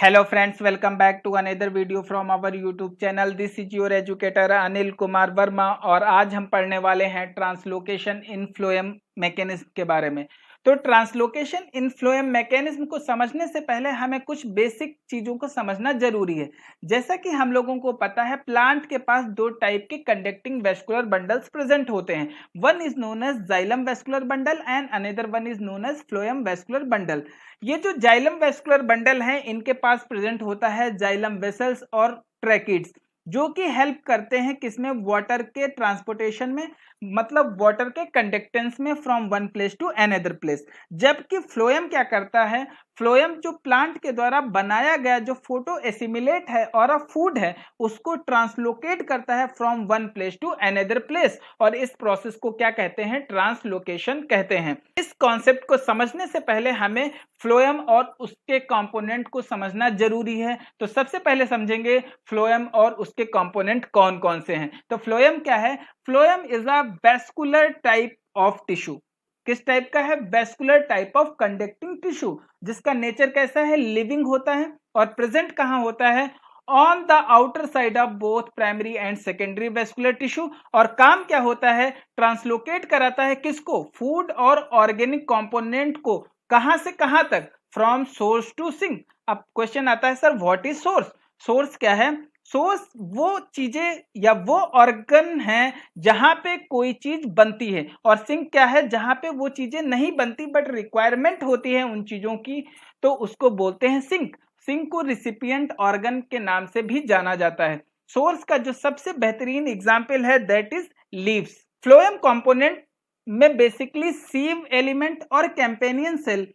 Hello friends, welcome back to another video from our YouTube channel. This is your educator Anil Kumar Verma और आज हम पढ़ने वाले हैं ट्रांसलोकेशन इन फ्लोएम मैकेनिज्म के बारे में। तो ट्रांसलोकेशन इन फ्लोएम मैकेनिज्म को समझने से पहले हमें कुछ बेसिक चीजों को समझना जरूरी है। जैसा कि हम लोगों को पता है, प्लांट के पास दो टाइप के कंडक्टिंग वेस्कुलर बंडल्स प्रेजेंट होते हैं। One is known as xylem vascular bundle and another one is known as phloem vascular bundle. ये जो जाइलम वेस्कुलर बंडल है, इनके पास प्रेजेंट होता है जाइलम वेसल्स और ट्रैकिड्स, जो कि हेल्प करते हैं किसमें, वाटर के ट्रांसपोर्टेशन में, मतलब वाटर के कंडक्टेंस में from one place to another place. जबकि फ्लोएम क्या करता है, फ्लोएम जो प्लांट के द्वारा बनाया गया जो फोटो एसिमिलेट है और अ फूड है, उसको ट्रांसलोकेट करता है from one place to another place, और इस प्रोसेस को क्या कहते हैं, ट्रांसलोकेशन कहते हैं। इस कॉन्सेप्ट को समझने से पहले हमें फ्लोएम और उसके कंपोनेंट को समझना जरूरी है। तो सबसे पहले समझेंगे फ्लोएम और उसके कंपोनेंट कौन कौन से हैं। तो फ्लोएम क्या है? Phloem is a vascular type of tissue. किस टाइप का है? Vascular type of conducting tissue, जिसका नेचर कैसा है, लिविंग होता है और प्रेजेंट कहां होता है, on the outer side of both primary and secondary vascular tissue. और काम क्या होता है, ट्रांसलोकेट कराता है किसको, फूड और ऑर्गेनिक कंपोनेंट को, कहां से कहां तक, फ्रॉम सोर्स टू सिंक। अब क्वेश्चन आता है, sir what is source? Source क्या है? सोर्स वो चीजें या वो ऑर्गन है जहां पे कोई चीज बनती है, और सिंक क्या है, जहां पे वो चीजें नहीं बनती बट रिक्वायरमेंट होती है उन चीजों की, तो उसको बोलते हैं सिंक। सिंक को रिसिपिएंट ऑर्गन के नाम से भी जाना जाता है। सोर्स का जो सबसे बेहतरीन एग्जाम्पल है, that is leaves. Phloem component में बेसिकली सीव एलिमेंट और कैंपेनियन सेल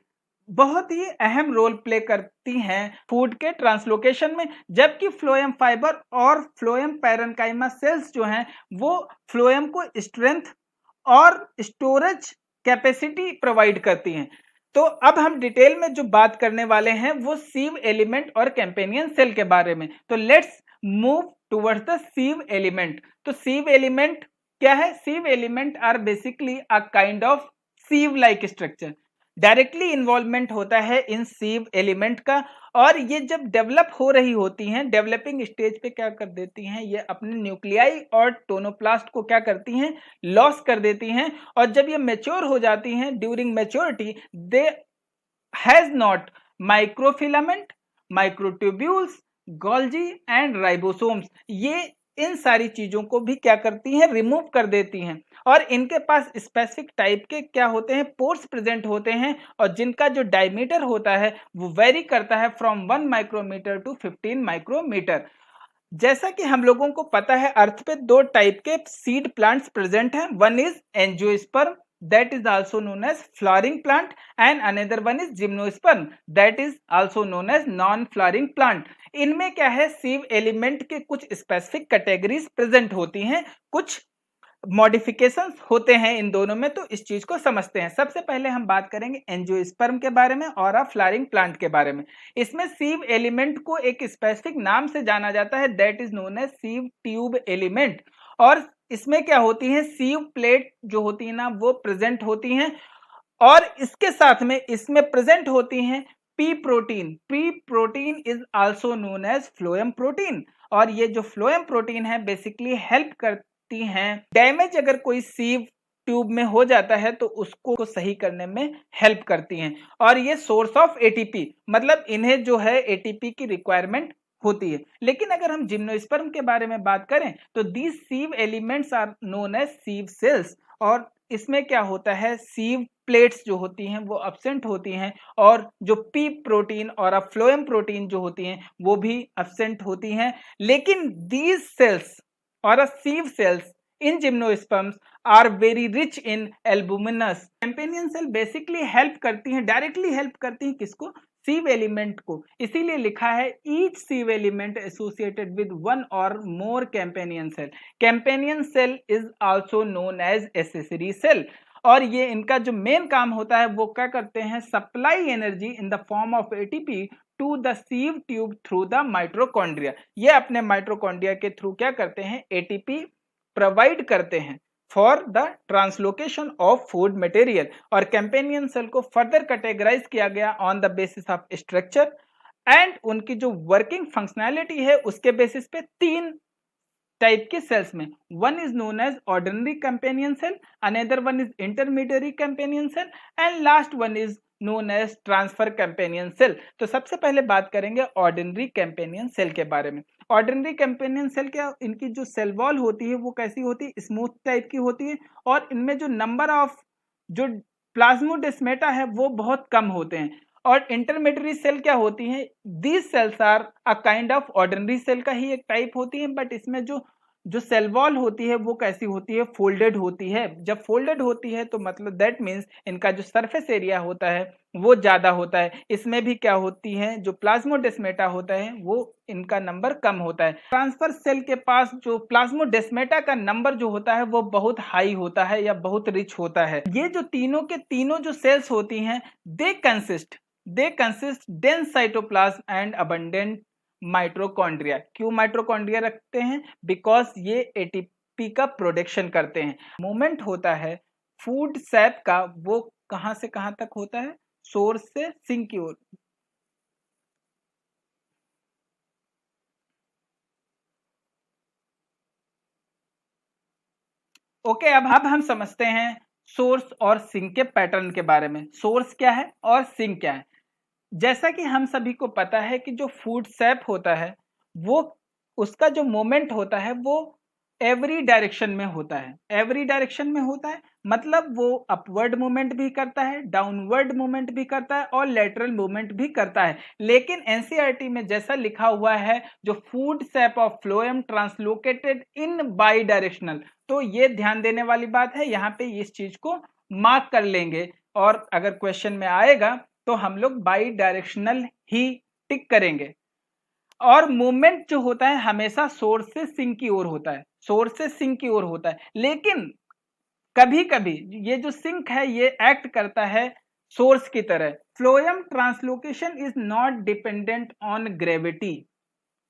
बहुत ही अहम रोल प्ले करती हैं फूड के ट्रांसलोकेशन में। जबकि फ्लोएम फाइबर और फ्लोएम पैरेन्काइमा सेल्स जो हैं, वो फ्लोएम को स्ट्रेंथ और स्टोरेज कैपेसिटी प्रोवाइड करती हैं। तो अब हम डिटेल में जो बात करने वाले हैं वो सीव एलिमेंट और कैंपेनियन सेल के बारे में। तो let's move towards the sieve element. तो सीव एलिमेंट क्या है? Sieve element are basically a kind of sieve like structure. Directly involvement होता है इन सीव एलिमेंट का, और ये जब डेवलप हो रही होती हैं, डेवलपिंग स्टेज पे क्या कर देती हैं, ये अपने न्यूक्लियाई और टोनोप्लास्ट को क्या करती हैं, लॉस कर देती हैं। और जब ये मेच्योर हो जाती हैं, during maturity they has not microfilament, microtubules, Golgi and ribosomes. ये इन सारी चीजों को भी क्या करती हैं, रिमूव कर देती हैं। और इनके पास स्पेसिफिक टाइप के क्या होते हैं, पोर्स प्रेजेंट होते हैं, और जिनका जो डायमीटर होता है वो वेरी करता है फ्रॉम 1 माइक्रोमीटर टू 15 माइक्रोमीटर। जैसा कि हम लोगों को पता है, अर्थ पे दो टाइप के सीड प्लांट्स प्रेजेंट हैं। One is angiosperm, that is also known as flowering plant, and another one is gymnosperm, that is also known as non flowering plant। इनमें क्या है, सीव एलिमेंट के कुछ स्पेसिफिक कैटेगरीज प्रेजेंट होती हैं, कुछ modifications होते हैं इन दोनों में। तो इस चीज को समझते हैं। सबसे पहले हम बात करेंगे एंजियोस्पर्म के बारे में और अ फ्लावरिंग प्लांट के बारे में। इसमें सीव एलिमेंट को एक स्पेसिफिक नाम से जाना जाता है, that is known as sieve tube element. और इसमें क्या होती है, सीव प्लेट जो होती है ना, वो प्रेजेंट होती हैं, और इसके साथ में इसमें प्रेजेंट होती हैं P protein. P protein is also known as phloem protein. और ये जो फ्लोएम प्रोटीन है बेसिकली हेल्प करती हैं, डैमेज अगर कोई सीव ट्यूब में हो जाता है तो उसको सही करने में हेल्प करती हैं। और ये सोर्स ऑफ एटीपी, मतलब इन्हें जो है एटीपी की रिक्वायरमेंट होती है। लेकिन अगर हम जिम्नोस्पर्म के बारे में बात करें तो these sieve elements are known as sieve cells. और इसमें क्या होता है, सीव प्लेट्स जो होती हैं वो एब्सेंट होती हैं, और जो पी प्रोटीन और अ फ्लोएम प्रोटीन जो होती हैं वो भी एब्सेंट होती हैं। लेकिन दीज सेल्स और a sieve cells in gymnosperms are very rich in albuminous. Companion cell basically help करती हैं, डायरेक्टली हेल्प करती हैं किसको, सीव एलिमेंट को। इसीलिए लिखा है each sieve element associated with one और more companion cell. Companion cell is also known as accessory cell. और ये इनका जो मेन काम होता है वो क्या करते हैं, supply energy in the form of ATP to the sieve tube through the mitochondria. ये अपने माइटोकॉन्ड्रिया के थ्रू क्या करते हैं, एटीपी प्रोवाइड करते हैं for the translocation of food material. और कैंपेनियन सेल को फर्दर कैटेगराइज किया गया on the basis of structure, and उनकी जो वर्किंग फंक्शनैलिटी है उसके बेसिस पे 3 टाइप के सेल्स में, one is known as ordinary companion cell, another one is intermediary companion cell and last one is known as transfer companion cell. तो सबसे पहले बात करेंगे ऑर्डिनरी कंपेनियन सेल के बारे में। ऑर्डिनरी कंपेनियन सेल क्या, इनकी जो सेल वॉल होती है वो कैसी होती है, स्मूथ टाइप की होती है और इनमें जो नंबर ऑफ जो प्लाज्मोडेस्माटा है वो बहुत कम होते हैं। और इंटरमीडियरी सेल क्या होती है, these cells are a kind of ordinary cell का ही एक टाइप होती है, बट इसमें जो जो सेल वॉल होती है वो कैसी होती है, फोल्डेड होती है। जब फोल्डेड होती है तो मतलब दैट मीन्स इनका जो सरफेस एरिया होता है वो ज्यादा होता है। इसमें भी क्या होती है, जो प्लाज्मोडेस्माटा होता है वो इनका नंबर कम होता है। ट्रांसफर सेल के पास जो प्लाज्मोडेस्माटा का नंबर जो होता है वो बहुत हाई होता है या बहुत रिच होता है। ये जो तीनों के तीनों जो सेल्स होती हैं they consist dense cytoplasm and abundant mitochondria. क्यों माइटोकॉन्ड्रिया रखते हैं, बिकॉज ये एटीपी का प्रोडक्शन करते हैं। मूवमेंट होता है फूड सैप का, वो कहां से कहां तक होता है, सोर्स से सिंक की ओर। ओके, अब हम समझते हैं सोर्स और सिंक के पैटर्न के बारे में। सोर्स क्या है और सिंक क्या है। जैसा कि हम सभी को पता है कि जो फूड सैप होता है वो उसका जो मोमेंट होता है वो एवरी डायरेक्शन में होता है। एवरी डायरेक्शन में होता है मतलब वो अपवर्ड मूवमेंट भी करता है, डाउनवर्ड मूवमेंट भी करता है और लेटरल मूवमेंट भी करता है। लेकिन एनसीईआरटी में जैसा लिखा हुआ है, जो food SAP of phloem translocated in by directional, तो ये ध्यान देने वाली बात है, यहाँ पे इस चीज को मार्क कर लेंगे और अगर क्वेश्चन में आएगा तो हम लोग बाई डायरेक्शनल ही टिक करेंगे। और मूवमेंट जो होता है हमेशा सोर्स से सिंक की ओर होता है, सोर्स से सिंक की ओर होता है। लेकिन कभी कभी ये जो सिंक है ये एक्ट करता है सोर्स की तरह। Phloem translocation is not dependent on gravity.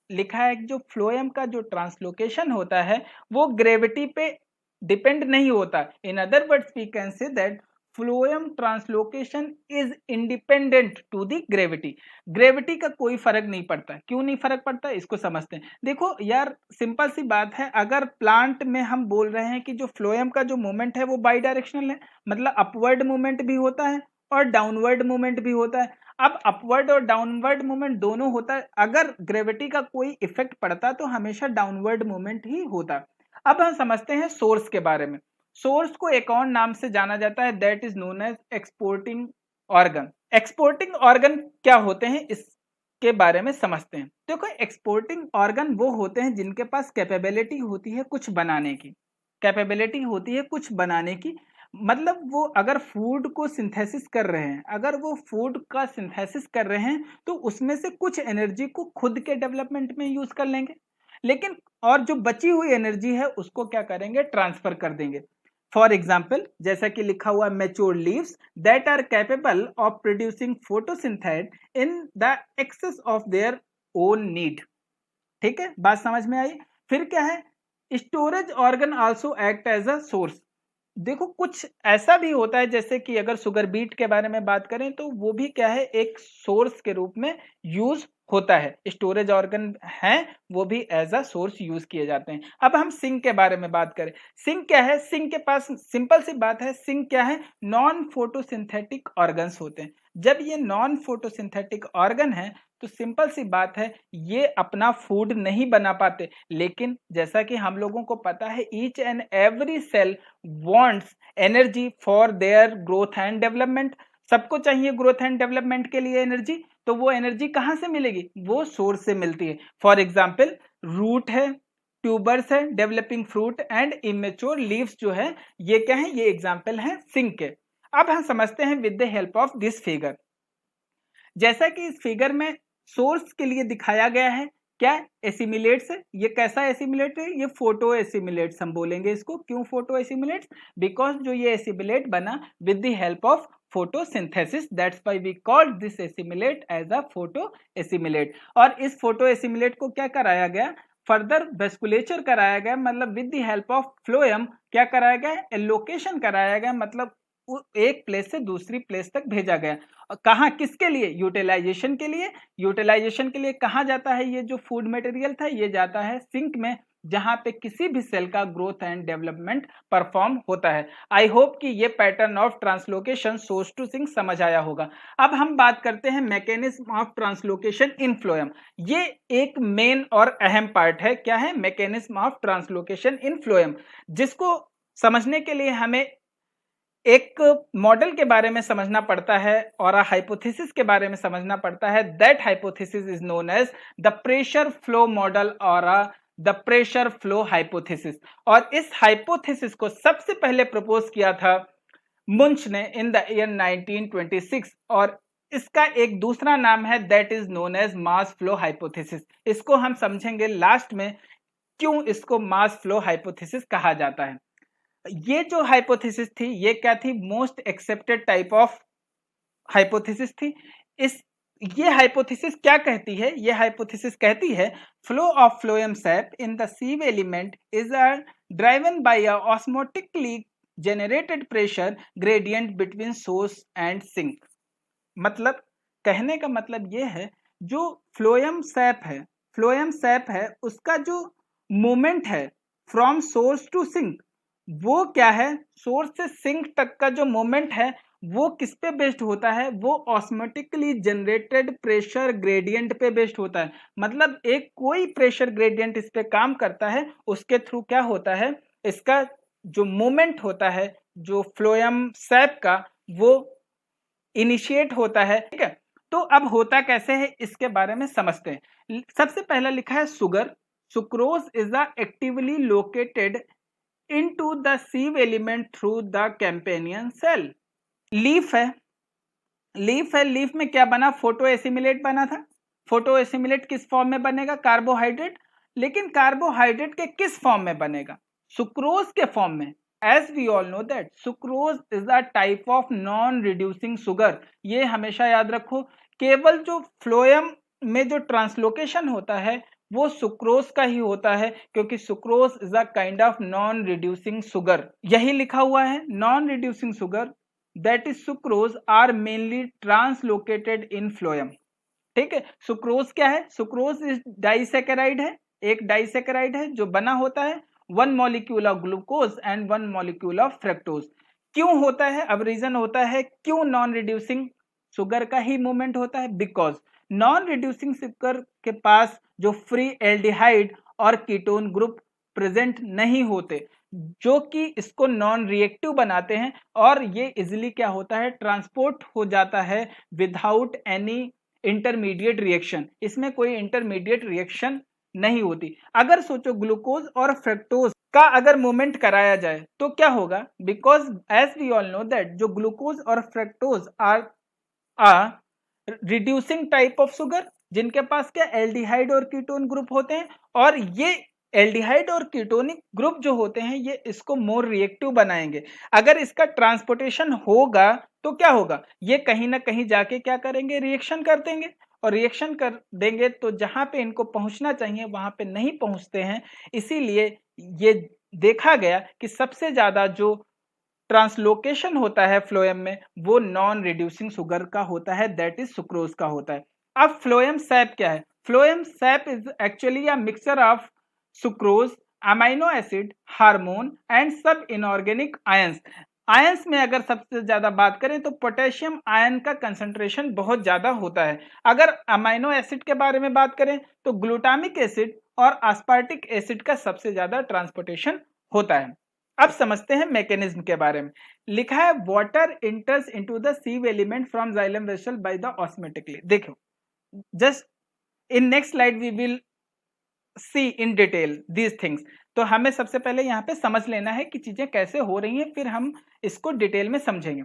लिखा है कि जो फ्लोएम का जो ट्रांसलोकेशन होता है वो ग्रेविटी पे डिपेंड नहीं होता। In other words we can say that phloem translocation is independent to the gravity. Gravity का कोई फर्क नहीं पड़ता। क्यों नहीं फर्क पड़ता, इसको समझते हैं। देखो यार, सिंपल सी बात है, अगर प्लांट में हम बोल रहे हैं कि जो फ्लोएम का जो मूवमेंट है वो बाई डायरेक्शनल है, मतलब अपवर्ड मूवमेंट भी होता है और डाउनवर्ड मूवमेंट भी होता है। अब अपवर्ड और डाउनवर्ड मूवमेंट दोनों होता है, अगर ग्रेविटी का कोई इफेक्ट पड़ता तो हमेशा डाउनवर्ड मूवमेंट ही होता। अब हम समझते हैं सोर्स के बारे में। सोर्स को एक और नाम से जाना जाता है, that is known as exporting organ. Exporting organ क्या होते हैं इसके बारे में समझते हैं। देखो, एक्सपोर्टिंग ऑर्गन वो होते हैं जिनके पास कैपेबिलिटी होती है कुछ बनाने की, कैपेबिलिटी होती है कुछ बनाने की। मतलब वो अगर फूड को सिंथेसिस कर रहे हैं, अगर वो फूड का सिंथेसिस कर रहे हैं तो उसमें से कुछ एनर्जी को खुद के डेवलपमेंट में यूज कर लेंगे, लेकिन और जो बची हुई एनर्जी है उसको क्या करेंगे, ट्रांसफर कर देंगे। फॉर एग्जाम्पल, जैसा कि लिखा हुआ mature leaves that are capable of producing photosynthate in the excess of their own need. ठीक है, बात समझ में आई। फिर क्या है, storage organ also act as a source. देखो, कुछ ऐसा भी होता है जैसे कि अगर शुगर बीट के बारे में बात करें तो वो भी क्या है, एक सोर्स के रूप में यूज होता है। स्टोरेज ऑर्गन है वो भी एज अ सोर्स यूज किए जाते हैं। अब हम सिंक के बारे में बात करें। सिंक क्या है, सिंक के पास सिंपल सी बात है, सिंक क्या है, नॉन फोटोसिंथेटिक ऑर्गन्स होते हैं। जब ये नॉन फोटोसिंथेटिक ऑर्गन है तो सिंपल सी बात है ये अपना फूड नहीं बना पाते। लेकिन जैसा कि हम लोगों को पता है, each and every cell wants energy for their growth and development. सबको चाहिए ग्रोथ एंड डेवलपमेंट के लिए एनर्जी, तो वो एनर्जी कहां से मिलेगी, वो सोर्स से मिलती है। फॉर एग्जाम्पल, रूट है, ट्यूबर्स है, developing fruit and immature leaves जो है, ये क्या है, ये एग्जाम्पल है सिंक के। अब हम समझते हैं with the help of this figure. जैसा कि इस फिगर में सोर्स के लिए दिखाया गया है, क्या एसिमिलेट्स है। ये कैसा एसिमिलेट है, ये फोटो एसिमिलेट्स हम बोलेंगे इसको। क्यों फोटो एसिमिलेट्स, बिकॉज जो ये एसिमिलेट बना with the help of photosynthesis, that's why we called this assimilate as a photo assimilate. और इस फोटो एसिमिलेट को क्या कराया गया, फर्दर वेस्कुलेचर कराया गया, मतलब with the help of phloem क्या कराया गया, एलोकेशन कराया गया, मतलब एक प्लेस से दूसरी प्लेस तक भेजा गया। कहाँ, किसके लिए? यूटिलाइजेशन के लिए। यूटिलाइजेशन के लिए कहाँ जाता है ये जो फूड मटेरियल था? ये जाता है सिंक में, जहां पे किसी भी सेल का ग्रोथ एंड डेवलपमेंट परफॉर्म होता है। आई होप कि ये pattern of translocation source to sink समझ आया होगा। अब हम बात करते हैं mechanism of translocation in phloem. ये एक मेन और अहम पार्ट है। क्या है? Mechanism of translocation in phloem, जिसको समझने के लिए हमें एक मॉडल के बारे में समझना पड़ता है और हाइपोथेसिस के बारे में समझना पड़ता है। That hypothesis is known as the pressure flow model और द प्रेशर फ्लो हाइपोथेसिस। और इस हाइपोथेसिस को सबसे पहले प्रपोज किया था मुंच ने इन द ईयर 1926, और इसका एक दूसरा नाम है that is known as mass flow hypothesis. इसको हम समझेंगे लास्ट में क्यों इसको मास फ्लो हाइपोथेसिस कहा जाता है। ये जो हाइपोथेसिस थी ये क्या थी? Most accepted type of hypothesis थी। इस ये हाइपोथेसिस क्या कहती है? ये हाइपोथेसिस कहती है flow of phloem sap in the sieve element is driven by a osmotically generated pressure gradient between source and sink. मतलब कहने का मतलब ये है जो फ्लोएम सैप है उसका जो मूवमेंट है फ्रॉम सोर्स टू सिंक, वो क्या है? सोर्स से सिंक तक का जो मोमेंट है वो किस पे बेस्ड होता है? वो ऑस्मोटिकली जनरेटेड प्रेशर ग्रेडियंट पे बेस्ड होता है। मतलब एक कोई प्रेशर ग्रेडियंट इस पे काम करता है, उसके थ्रू क्या होता है? इसका जो मोमेंट होता है जो फ्लोएम सैप का, वो इनिशिएट होता है। ठीक है, तो अब होता कैसे है इसके बारे में समझते हैं। सबसे पहला लिखा है sugar. Sucrose is the actively located into the sieve element through the companion cell। Leaf है, लीफ में क्या बना? फोटो एसिमिलेट बना था। फोटो एसिमिलेट किस फॉर्म में बनेगा? कार्बोहाइड्रेट। लेकिन कार्बोहाइड्रेट के किस फॉर्म में बनेगा? सुक्रोज के फॉर्म में। As we all know that sucrose is a type of non reducing sugar. ये हमेशा याद रखो, केवल जो फ्लोएम में जो ट्रांसलोकेशन होता है वो सुक्रोज का ही होता है, क्योंकि sucrose is a kind of non reducing sugar. यही लिखा हुआ है, non reducing sugar that is sucrose are mainly translocated in phloem. ठीक है, सुक्रोज क्या है? सुक्रोज इज डाइसैकेराइड है, एक डाइसैकेराइड है जो बना होता है one molecule of glucose and one molecule of fructose. क्यों होता है? अब रीजन होता है क्यों नॉन रिड्यूसिंग सुगर का ही मूवमेंट होता है। बिकॉज नॉन रिड्यूसिंग शुगर के पास जो फ्री एल्डिहाइड और कीटोन ग्रुप प्रेजेंट नहीं होते, जो कि इसको नॉन रिएक्टिव बनाते हैं, और ये इजिली क्या होता है? ट्रांसपोर्ट हो जाता है विदाउट एनी इंटरमीडिएट रिएक्शन। इसमें कोई इंटरमीडिएट रिएक्शन नहीं होती। अगर सोचो ग्लूकोज और फ्रक्टोज का अगर मूवमेंट कराया जाए तो क्या होगा? Because as we all know that जो ग्लूकोज और fructose are reducing type of sugar, जिनके पास क्या एल्डिहाइड और कीटोन ग्रुप होते हैं, और ये एल्डिहाइड और कीटोनिक ग्रुप जो होते हैं ये इसको मोर रिएक्टिव बनाएंगे। अगर इसका ट्रांसपोर्टेशन होगा तो क्या होगा? ये कहीं ना कहीं जाके क्या करेंगे? रिएक्शन कर देंगे, और रिएक्शन कर देंगे तो जहां पे इनको पहुंचना चाहिए वहां पे नहीं पहुंचते हैं। इसीलिए ये देखा गया कि सबसे ज्यादा जो ट्रांसलोकेशन होता है फ्लोएम में वो नॉन रिड्यूसिंग शुगर का होता है, दैट इज सुक्रोज का होता है। अब फ्लोएम सैप क्या है? Phloem SAP is actually a mixture of sucrose, amino acid, hormone and सब इनऑर्गेनिक आयंस। आयंस में अगर सबसे ज्यादा बात करें तो पोटेशियम आयन का कंसंट्रेशन बहुत ज्यादा होता है। अगर अमाइनो एसिड के बारे में बात करें तो ग्लूटामिक एसिड और एस्पार्टिक एसिड का सबसे ज्यादा ट्रांसपोर्टेशन होता है। अब समझते हैं मैकेनिज्म के बारे में। लिखा है water enters into the sieve element from xylem vessel by the osmotically. देखो just in next slide we will see in detail these things. तो हमें सबसे पहले यहाँ पे समझ लेना है कि चीजें कैसे हो रही हैं, फिर हम इसको डिटेल में समझेंगे।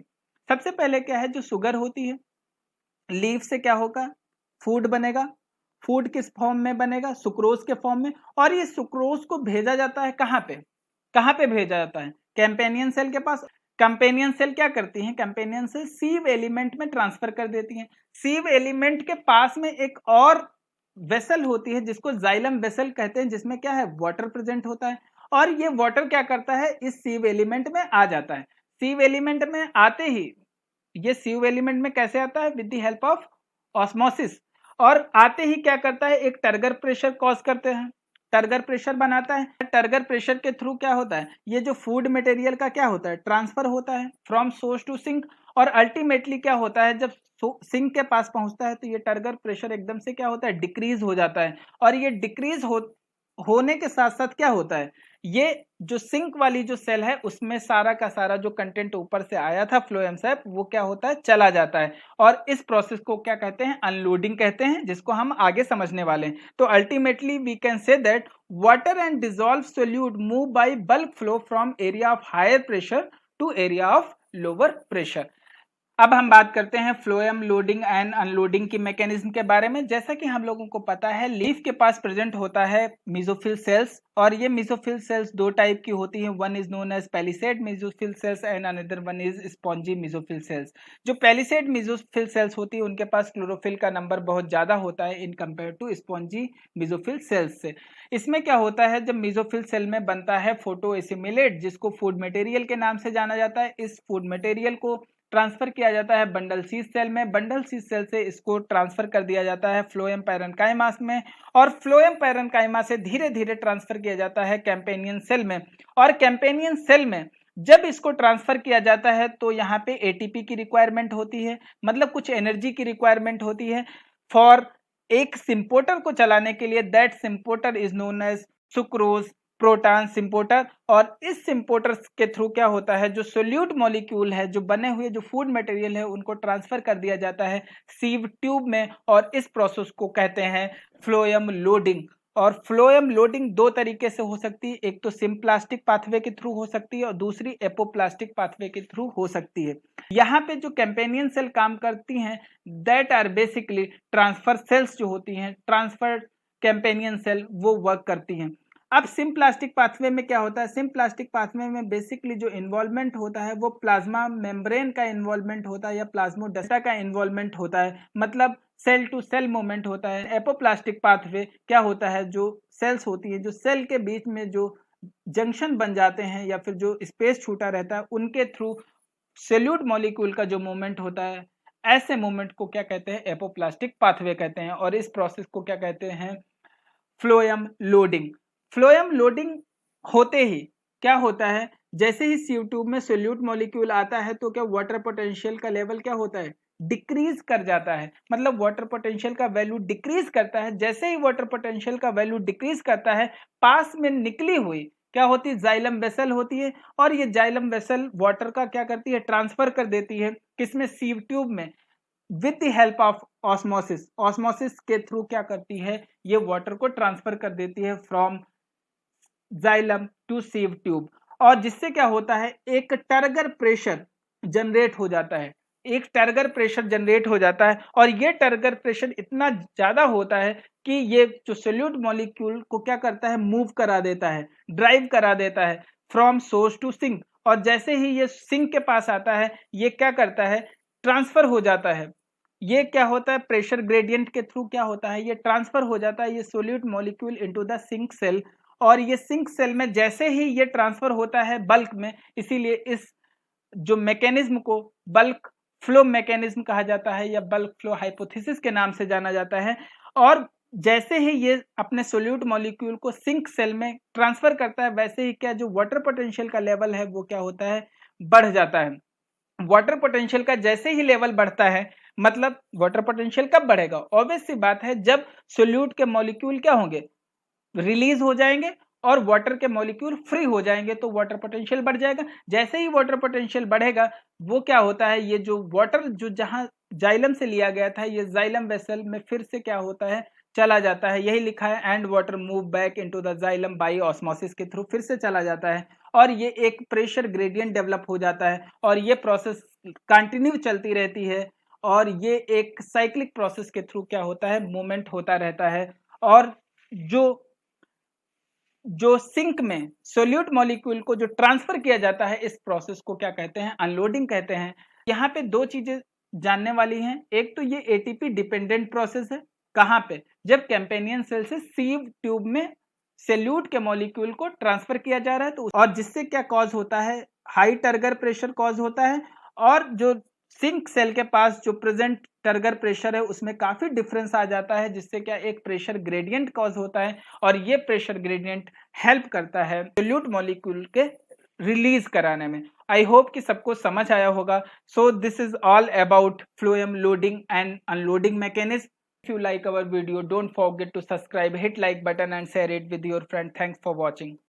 सबसे पहले क्या है? जो शुगर होती है, लीफ से क्या होगा? फूड बनेगा। फूड किस फॉर्म में बनेगा? सुक्रोज के फॉर्म में। और ये सुक्रोज को भेजा जाता है कहाँ पे? कहाँ पे भेजा जाता है? कैंपेनियन सेल के पास। कैंपेनियन सेल क्या करती हैं? कैंपेनियन सेल सीव एलिमेंट में ट्रांसफर कर देती हैं। सीव एलिमेंट के पास में एक और वेसल होती है जिसको जाइलम वेसल कहते हैं, जिसमें क्या है? वाटर प्रेजेंट होता है, और ये वाटर क्या करता है? इस सीव एलिमेंट में आ जाता है। सीव एलिमेंट में आते ही ये सीव एलिमेंट में कैसे आता है, with the help of osmosis, और आते ही क्या करता है, एक टर्गर प्रेशर कॉज करते हैं, टर्गर प्रेशर बनाता है। टर्गर प्रेशर के थ्रू क्या होता है, ये जो फूड मटेरियल का क्या होता है, ट्रांसफर होता है फ्रॉम सोर्स टू सिंक, और अल्टीमेटली क्या होता है, जब सिंक के पास पहुंचता है तो ये टर्गर प्रेशर एकदम से क्या होता है, डिक्रीज हो जाता है। और ये डिक्रीज होने के साथ साथ क्या होता है, ये जो सिंक वाली जो सेल है उसमें सारा का सारा जो कंटेंट ऊपर से आया था फ्लोएम से, वो क्या होता है, चला जाता है। और इस प्रोसेस को क्या कहते हैं, अनलोडिंग कहते हैं, जिसको हम आगे समझने वाले हैं। तो ultimately we can say that water and dissolve solute move by bulk flow from area of higher pressure to area of lower pressure. अब हम बात करते हैं फ्लोएम लोडिंग एंड अनलोडिंग की मैकेनिज्म के बारे में। जैसा कि हम लोगों को पता है, लीफ के पास प्रेजेंट होता है मेसोफिल सेल्स, और ये मेसोफिल सेल्स दो टाइप की होती हैं, one is known as palisade mesophyll cells and another one is spongy mesophyll cells. जो पैलिसेड मेसोफिल सेल्स होती है उनके पास क्लोरोफिल का नंबर बहुत ज्यादा होता है in compare to spongy mesophyll cells से। इसमें क्या होता है, जब मेसोफिल सेल में बनता है फोटो एसिमिलेट, जिसको फूड मटेरियल के नाम से जाना जाता है, इस फूड मटेरियल को ट्रांसफर किया जाता है बंडल सीज सेल में, बंडल सीज सेल से इसको ट्रांसफर कर दिया जाता है फ्लोएम पैरेन्काइमा में, और फ्लोएम पैरेन्काइमा से धीरे धीरे ट्रांसफर किया जाता है कैंपेनियन सेल में। और कैंपेनियन सेल में जब इसको ट्रांसफर किया जाता है तो यहाँ पे एटीपी की रिक्वायरमेंट होती है, मतलब कुछ एनर्जी की रिक्वायरमेंट होती है फॉर एक सिम्पोर्टर को चलाने के लिए। That symporter is known as sucrose proton symporter. और इस सिम्पोर्टर के थ्रू क्या होता है, जो सोल्यूट मॉलिक्यूल है, जो बने हुए जो फूड मटेरियल है, उनको ट्रांसफर कर दिया जाता है सीव ट्यूब में, और इस प्रोसेस को कहते हैं फ्लोएम लोडिंग। और फ्लोएम लोडिंग दो तरीके से हो सकती है, एक तो सिम्प्लास्टिक पाथवे के थ्रू हो सकती है और दूसरी एपोप्लास्टिक पाथवे के थ्रू हो सकती है। यहाँ पे जो कैंपेनियन सेल काम करती हैं, that are basically transfer cells जो होती हैं, ट्रांसफर कैंपेनियन सेल वो वर्क करती हैं। अब सिम्प्लास्टिक पाथवे में क्या होता है, सिम्प्लास्टिक पाथवे में बेसिकली जो इन्वॉल्वमेंट होता है वो प्लाज्मा मेम्ब्रेन का इन्वॉल्वमेंट होता है या प्लाज्मोडेस्टा का इन्वॉल्वमेंट होता है, मतलब सेल टू सेल मूवमेंट होता है। एपोप्लास्टिक पाथवे क्या होता है, जो सेल्स होती है, जो सेल के बीच में जो जंक्शन बन जाते हैं या फिर जो स्पेस छूटा रहता है, उनके थ्रू सोल्यूट मॉलिक्यूल का जो मूवमेंट होता है, ऐसे मूवमेंट को क्या कहते हैं, एपोप्लास्टिक पाथवे कहते हैं। और इस प्रोसेस को क्या कहते हैं, फ्लोएम लोडिंग। फ्लोएम लोडिंग होते ही क्या होता है, जैसे ही सीव ट्यूब में सोल्यूट मॉलिक्यूल आता है तो क्या वाटर पोटेंशियल का लेवल क्या होता है, डिक्रीज कर जाता है, मतलब वाटर पोटेंशियल का वैल्यू डिक्रीज करता है। जैसे ही वाटर पोटेंशियल का वैल्यू डिक्रीज करता है, पास में निकली हुई क्या होती है, जाइलम वेसल होती है, और ये जाइलम वेसल वाटर का क्या करती है, ट्रांसफर कर देती है किसमें, सीव ट्यूब में, with the help of osmosis. Osmosis के थ्रू क्या करती है, ये वाटर को ट्रांसफर कर देती है from xylem to sieve tube, और जिससे क्या होता है, एक टर्गर प्रेशर जनरेट हो जाता है, एक टर्गर प्रेशर जनरेट हो जाता है। और ये टर्गर प्रेशर इतना ज्यादा होता है कि ये जो सोल्यूट मॉलिक्यूल को क्या करता है, मूव करा देता है, ड्राइव करा देता है फ्रॉम सोर्स टू सिंक। और जैसे ही ये सिंक के पास आता है, ये क्या करता है, ट्रांसफर हो जाता है। ये क्या होता है, प्रेशर ग्रेडियंट के थ्रू क्या होता है, ये ट्रांसफर हो जाता है ये solute molecule into the sink cell. और ये सिंक सेल में जैसे ही ये ट्रांसफर होता है बल्क में, इसीलिए इस जो मैकेनिज्म को बल्क फ्लो मैकेनिज्म कहा जाता है या बल्क फ्लो हाइपोथेसिस के नाम से जाना जाता है। और जैसे ही ये अपने सोल्यूट मॉलिक्यूल को सिंक सेल में ट्रांसफर करता है, वैसे ही क्या जो वाटर पोटेंशियल का लेवल है वो क्या होता है, बढ़ जाता है। वाटर पोटेंशियल का जैसे ही लेवल बढ़ता है, मतलब वाटर पोटेंशियल कब बढ़ेगा, ऑब्वियस सी बात है जब सोल्यूट के मॉलिक्यूल क्या होंगे, रिलीज हो जाएंगे और वाटर के मॉलिक्यूल फ्री हो जाएंगे, तो वाटर पोटेंशियल बढ़ जाएगा। जैसे ही वाटर पोटेंशियल बढ़ेगा, वो क्या होता है, ये जो वाटर जो जहां जाइलम से लिया गया था, ये जाइलम वेसल में फिर से क्या होता है, चला जाता है। यही लिखा है, and water move back into the xylem by osmosis के थ्रू फिर से चला जाता है, और ये एक प्रेशर ग्रेडियंट डेवलप हो जाता है, और ये प्रोसेस कंटिन्यू चलती रहती है, और ये एक साइक्लिक प्रोसेस के थ्रू क्या होता है, मूवमेंट होता रहता है। और जो सिंक में सोल्यूट मॉलिक्यूल को जो ट्रांसफर किया जाता है, इस प्रोसेस को क्या कहते हैं, अनलोडिंग कहते हैं। यहाँ पे दो चीजें जानने वाली हैं, एक तो ये एटीपी डिपेंडेंट प्रोसेस है, कहाँ पे, जब कैंपेनियन सेल से सीव ट्यूब में सोल्यूट के मॉलिक्यूल को ट्रांसफर किया जा रहा है, तो और जिससे क्या कॉज होता है, हाई टर्गर प्रेशर कॉज होता है, और जो सिंक सेल के पास जो प्रेजेंट टर्गर प्रेशर है उसमें काफी डिफरेंस आ जाता है, जिससे क्या एक प्रेशर ग्रेडियंट कॉज होता है, और ये प्रेशर ग्रेडियंट हेल्प करता है सोल्यूट मॉलिक्यूल के रिलीज कराने में। आई होप कि सबको समझ आया होगा। So this is all about phloem loading and unloading mechanism. If you like our video, don't forget to subscribe, hit like button and share it with your friend. Thanks for watching.